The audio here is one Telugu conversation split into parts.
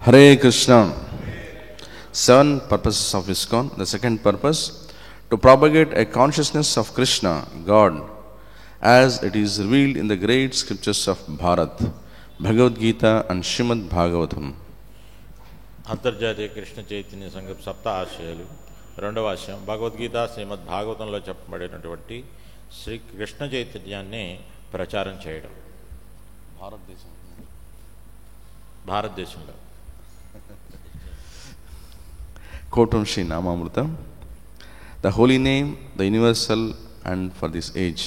Hare Krishna. 7 purposes of ISKCON. The second purpose, to propagate a consciousness of Krishna, God, as it is revealed in the great scriptures of Bharat, Bhagavad Gita and Srimad Bhagavatam. అంతర్జాతీయ కృష్ణ చైతన్య సంఘం సప్త ఆశయాలు రెండవ ఆశయం భగవద్గీత శ్రీమద్ భాగవతంలో చెప్పబడినటువంటి శ్రీ కృష్ణ చైతన్యాన్ని ప్రచారం చేయడం. భారతదేశంలో Quote from Sri Namamrita. The holy name, the universal and for this age.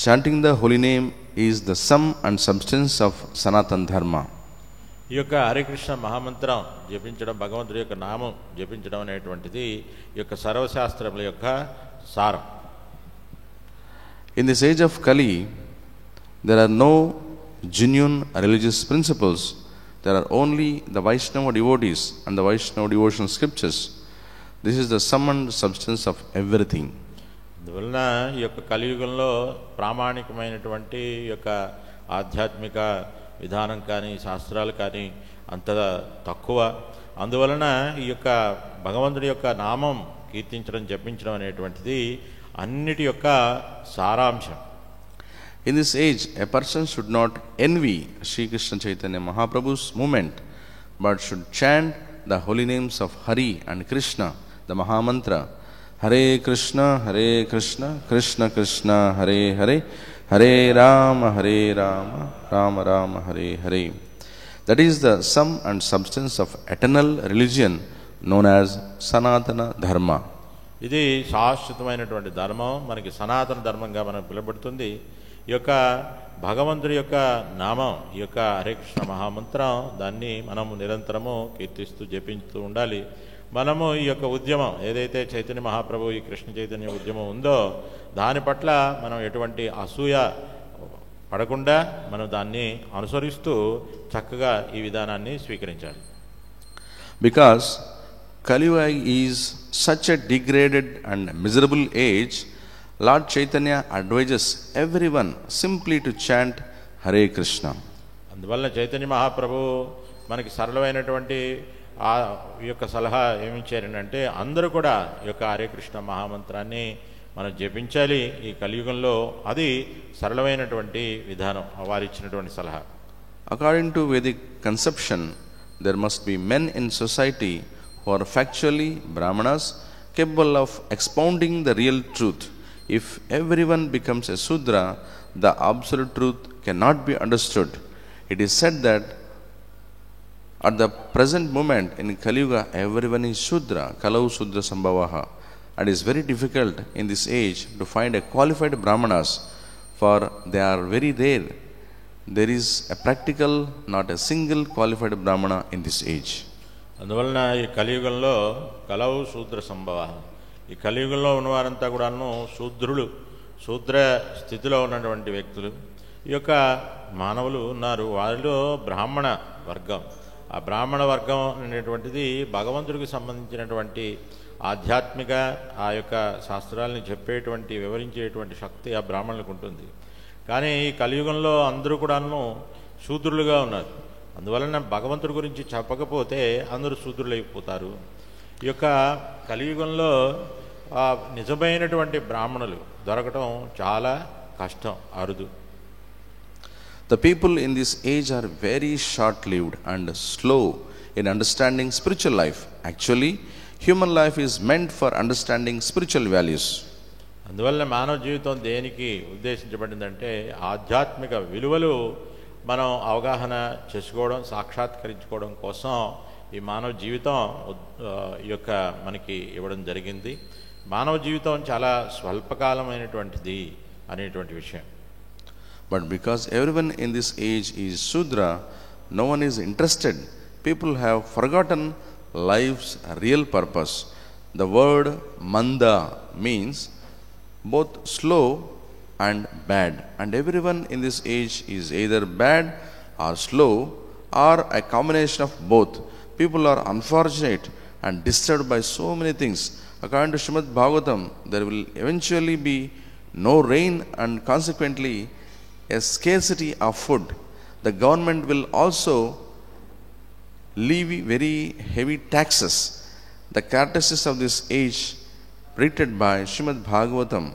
Chanting the holy name is the sum and substance of Sanatana Dharma. ఈ యొక్క హరికృష్ణ మహామంత్రం జపించడం, భగవంతుడి యొక్క నామం జపించడం అనేటువంటిది ఈ యొక్క సర్వశాస్త్రముల యొక్క సారం. In this age of Kali, there are no genuine religious principles. There are only the Vaishnava devotees and the Vaishnava devotional scriptures. This is the sum and substance of everything. అందువలన ఈ యొక్క కలియుగంలో ప్రామాణికమైనటువంటి ఈ యొక్క ఆధ్యాత్మిక విధానం కానీ శాస్త్రాలు కానీ అంత తక్కువ. అందువలన ఈ యొక్క భగవంతుడి యొక్క నామం కీర్తించడం, జపించడం అనేటువంటిది అన్నిటి యొక్క సారాంశం. In this age, a person should not envy Sri Krishna Chaitanya Mahaprabhu's movement, but should chant the holy names of Hari and Krishna, the Mahamantra. Hare Krishna, Krishna Krishna, Hare Hare, Hare Rama, Rama Rama, Hare Hare. That is the sum and substance of eternal religion known as Sanatana Dharma. ఇది శాశ్వతమైనటువంటి ధర్మం, మనకి సనాతన ధర్మంగా మనకు పిలువబడుతుంది. ఈ యొక్క భగవంతుడి యొక్క నామం, ఈ యొక్క హరే కృష్ణ మహామంత్రం, దాన్ని మనము నిరంతరము కీర్తిస్తూ జపించుతూ ఉండాలి. మనము ఈ యొక్క ఉద్యమం ఏదైతే చైతన్య మహాప్రభు ఈ కృష్ణ చైతన్య ఉద్యమం ఉందో దాని పట్ల మనం ఎటువంటి అసూయ పడకుండా మనం దాన్ని అనుసరిస్తూ చక్కగా ఈ విధానాన్ని స్వీకరించాలి. Because Kali Yuga is such a degraded and miserable age, Lord Chaitanya advises everyone simply to chant Hare Krishna. అందువల్ల చైతన్య మహాప్రభు మనకి సరళమైనటువంటి ఈ యొక్క సలహా ఏమిచ్చారంటే అందరూ కూడా ఈ యొక్క హరే కృష్ణ మహామంత్రాన్ని మనం జపించాలి ఈ కలియుగంలో. అది సరళమైనటువంటి విధానం, వారిచ్చినటువంటి సలహా. According to Vedic conception, there must be men in society who are factually Brahmanas, capable of expounding the real truth. If everyone becomes a Sudra, the absolute truth cannot be understood. It is said that at the present moment in Kali Yuga, everyone is Sudra, Kalau Sudra Sambhavaha. And it is very difficult in this age to find a qualified Brahmanas, for they are very rare. There is a practical, not a single qualified Brahmana in this age. అందువలన ఈ కలియుగంలో కలవు శూద్ర సంభవ, ఈ కలియుగంలో ఉన్నవారంతా కూడాను శూద్ర స్థితిలో ఉన్నటువంటి వ్యక్తులు. ఈ యొక్క మానవులు ఉన్నారు, వారిలో బ్రాహ్మణ వర్గం. ఆ బ్రాహ్మణ వర్గం అనేటువంటిది భగవంతుడికి సంబంధించినటువంటి ఆధ్యాత్మిక ఆ యొక్క శాస్త్రాలని చెప్పేటువంటి వివరించేటువంటి శక్తి ఆ బ్రాహ్మణులకు ఉంటుంది. కానీ ఈ కలియుగంలో అందరూ కూడాను శూద్రులుగా ఉన్నారు. అందువలన భగవంతుడి గురించి చెప్పకపోతే అందరూ శూద్రులైపోతారు. ఈ యొక్క కలియుగంలో నిజమైనటువంటి బ్రాహ్మణులు దొరకటం చాలా కష్టం, అరుదు. The people in this age are very short-lived and slow in understanding spiritual life. Actually, human life is meant for understanding spiritual values. అందువల్ల మానవ జీవితం దేనికి ఉద్దేశించబడిందంటే ఆధ్యాత్మిక విలువలు మనం అవగాహన చేసుకోవడం, సాక్షాత్కరించుకోవడం కోసం ఈ మానవ జీవితం ఈ యొక్క మనకి ఇవ్వడం జరిగింది. మానవ జీవితం చాలా స్వల్పకాలమైనటువంటిది అనేటువంటి విషయం. But because everyone in this age is Sudra, no one is interested. People have forgotten life's real purpose. The word Manda means both slow and bad, and everyone in this age is either bad or slow or a combination of both. People are unfortunate and disturbed by so many things. According to Srimad Bhagavatam, there will eventually be no rain and consequently a scarcity of food. The government will also levy very heavy taxes. The courtesies of this age, predicted by Srimad Bhagavatam,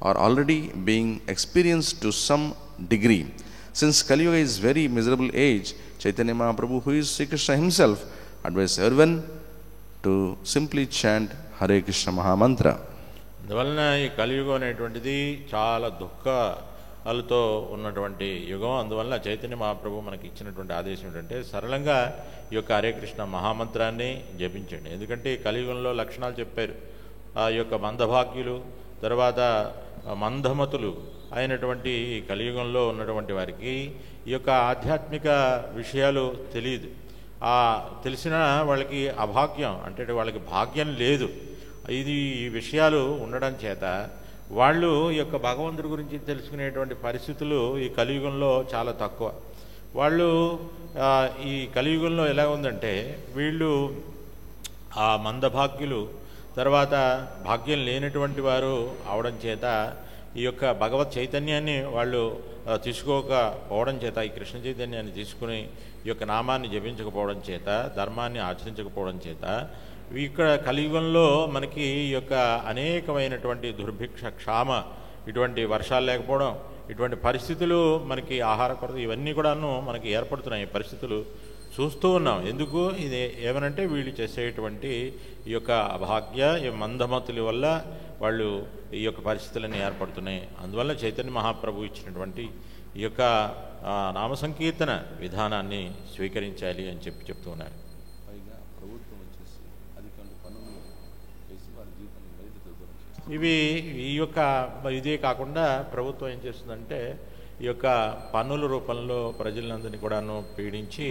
are already being experienced to some degree. Since Kali Yuga is very miserable age, Chaitanya Mahaprabhu, who is Sri Krishna himself, advised everyone to simply chant Hare Krishna Mahamantra. అందువలన ఈ కలియుగం అనేటువంటిది చాలా దుఃఖాలతో ఉన్నటువంటి యుగం. అందువల్ల చైతన్య మహాప్రభు మనకి ఇచ్చినటువంటి ఆదేశం ఏంటంటే సరళంగా ఈ యొక్క హరే కృష్ణ మహామంత్రాన్ని జపించండి. ఎందుకంటే ఈ కలియుగంలో లక్షణాలు చెప్పారు. ఆ యొక్క మందభాగ్యులు, తర్వాత మందమతులు అయినటువంటి ఈ కలియుగంలో ఉన్నటువంటి వారికి ఈ యొక్క ఆధ్యాత్మిక విషయాలు తెలియదు. తెలిసిన వాళ్ళకి అభాగ్యం, అంటే వాళ్ళకి భాగ్యం లేదు. ఈ విషయాలు ఉండడం చేత వాళ్ళు ఈ యొక్క భగవంతుడి గురించి తెలుసుకునేటువంటి పరిస్థితులు ఈ కలియుగంలో చాలా తక్కువ. వాళ్ళు ఈ కలియుగంలో ఎలా ఉందంటే వీళ్ళు ఆ మందభాగ్యులు, తర్వాత భాగ్యం లేనటువంటి వారు అవడం చేత ఈ యొక్క భగవత్ చైతన్యాన్ని వాళ్ళు తీసుకోకపోవడం చేత, ఈ కృష్ణ చైతన్యాన్ని తీసుకుని ఈ యొక్క నామాన్ని జపించకపోవడం చేత, ధర్మాన్ని ఆచరించకపోవడం చేత ఇక్కడ కలియుగంలో మనకి ఈ యొక్క అనేకమైనటువంటి దుర్భిక్ష, క్షామ, ఇటువంటి వర్షాలు లేకపోవడం, ఇటువంటి పరిస్థితులు, మనకి ఆహార కొరత, ఇవన్నీ కూడాను మనకి ఏర్పడుతున్నాయి. పరిస్థితులు చూస్తూ ఉన్నాం. ఎందుకు? ఇది ఏమనంటే వీళ్ళు చేసేటువంటి ఈ యొక్క అభాగ్య, ఈ మందమతుల వల్ల వాళ్ళు ఈ యొక్క పరిస్థితులన్నీ ఏర్పడుతున్నాయి. అందువల్ల చైతన్య మహాప్రభు ఇచ్చినటువంటి ఈ యొక్క నామ సంకీర్తన విధానాన్ని స్వీకరించాలి అని చెప్తూ ఉన్నారు. ఈ యొక్క ఇదే కాకుండా ప్రభుత్వం ఏం చేస్తుందంటే ఈ యొక్క పన్నుల రూపంలో ప్రజలందరినీ కూడాను పీడించి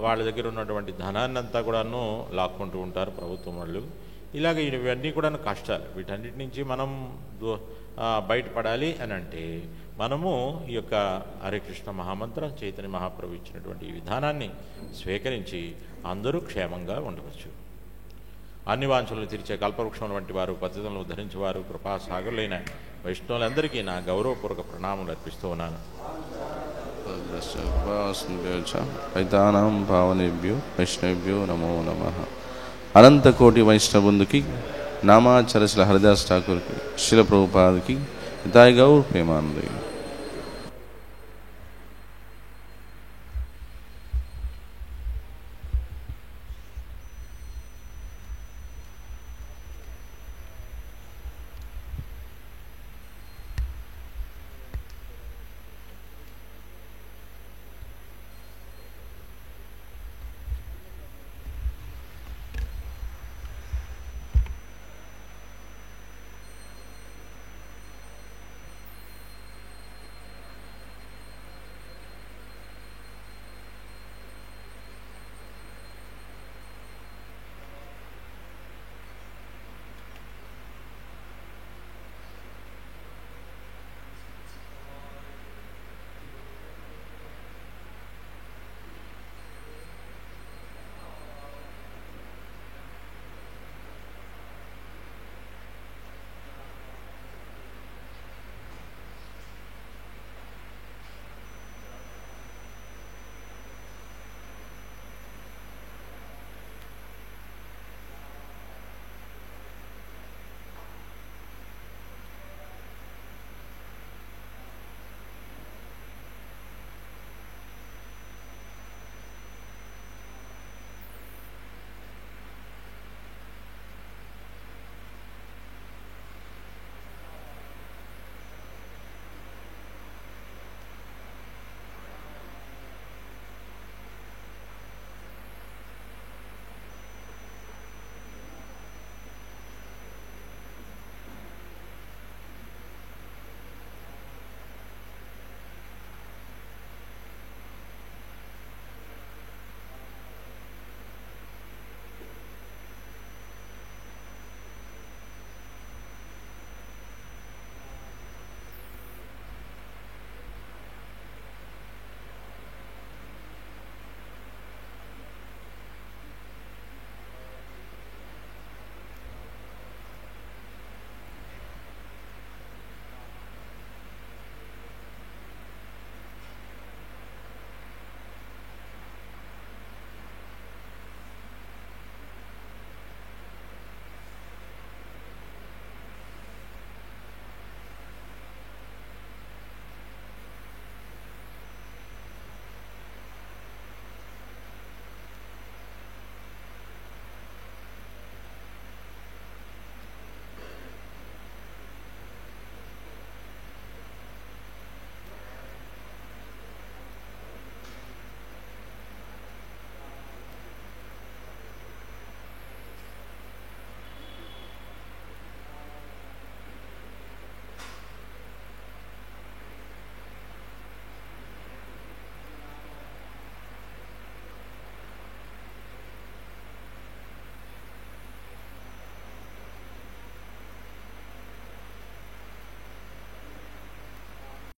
వాళ్ళ దగ్గర ఉన్నటువంటి ధనాన్ని అంతా కూడాను లాక్కుంటూ ఉంటారు ప్రభుత్వం వాళ్ళు. ఇలాగ ఇవన్నీ కూడాను కష్టాలు. వీటన్నిటి నుంచి మనం బయటపడాలి అని అంటే మనము ఈ యొక్క హరే కృష్ణ మహామంత్రం, చైతన్య మహాప్రభు ఇచ్చినటువంటి ఈ విధానాన్ని స్వీకరించి అందరూ క్షేమంగా ఉండవచ్చు. అన్ని వాంఛలను తీర్చే కల్పవృక్షం వంటి వారు, పతితులను ఉద్ధరించేవారు, కృపాసాగరులైన వైష్ణవులందరికీ నా గౌరవపూర్వక ప్రణామాలు అర్పిస్తూ ఉన్నాను. వైతానాం భావనేభ్యో వైష్ణవేభ్యో నమో నమః. అనంత కోటి వైష్ణవుందుకి, నామాచరశిల హరిదాస్ ఠాకూర్కి, శిల ప్రభుపాదకి, హితాయ గౌర్ ప్రేమానందకి.